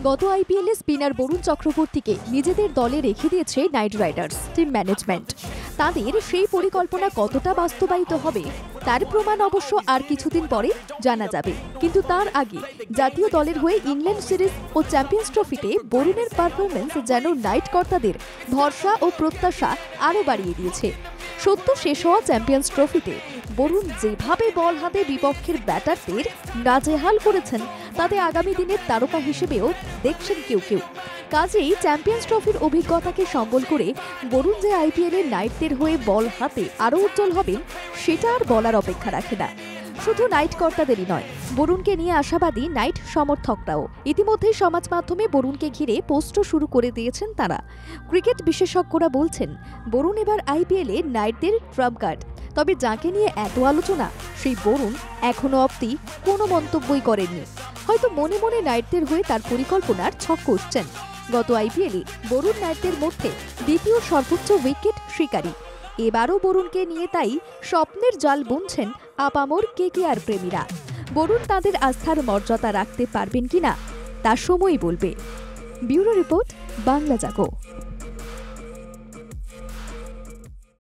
গত আইপিএলে স্পিনার বরুণ চক্রবর্তীকে নিজেদের দলে রেখে দিয়েছে নাইট রাইডার্স টিম ম্যানেজমেন্ট। তাদের সেই পরিকল্পনা কতটা বাস্তবায়িত হবে তার প্রমাণ অবশ্য আর কিছুদিন পরে জানা যাবে। কিন্তু তার আগে জাতীয় দলের হয়ে ইংল্যান্ড সিরিজ ও চ্যাম্পিয়ন্স ট্রফিতে বরুণের পারফরমেন্স যেন নাইট কর্তাদের ভরসা ও প্রত্যাশা আরও বাড়িয়ে দিয়েছে। সত্য শেষ হওয়া চ্যাম্পিয়ন্স ট্রফিতে বরুণ যেভাবে বল হাতে বিপক্ষের ব্যাটারদের নাজেহাল করেছেন তাতে আগামী দিনের তারকা হিসেবেও দেখছেন কেউ কেউ। কাজেই চ্যাম্পিয়ন্স ট্রফির অভিজ্ঞতাকে সম্বল করে বরুণ যে আইপিএলে নাইটদের হয়ে বল হাতে আরও উজ্জ্বল হবেন সেটা আর বলার অপেক্ষা রাখে না। শুধু নাইট কর্তাদেরই নয়, বরুণকে নিয়ে আশাবাদী নাইট সমর্থকরাও। ইতিমধ্যেই সমাজ মাধ্যমে বরুণকে ঘিরে পোস্টও শুরু করে দিয়েছেন তারা। ক্রিকেট বিশেষজ্ঞরা বলছেন বরুণ এবার আইপিএলে নাইটদের ট্রাম্প কার্ড। তবে যাকে নিয়ে এত আলোচনা সেই বরুণ এখনো অবধি কোনো মন্তব্যই করেননি। হয়তো মনে মনে নাইটদের হয়ে তার পরিকল্পনার ছক কষছেন। গত আইপিএলে বরুণ নাইটদের মধ্যে দ্বিতীয় সর্বোচ্চ উইকেট শিকারী। এবারও বরুণকে নিয়ে তাই স্বপ্নের জাল বুনছেন আপামর কেকেআর প্রেমীরা। বরুণ তাদের আস্থার মর্যাদা রাখতে পারবেন কিনা তা সময়ই বলবে। ব্যুরো রিপোর্ট, বাংলা জাগো।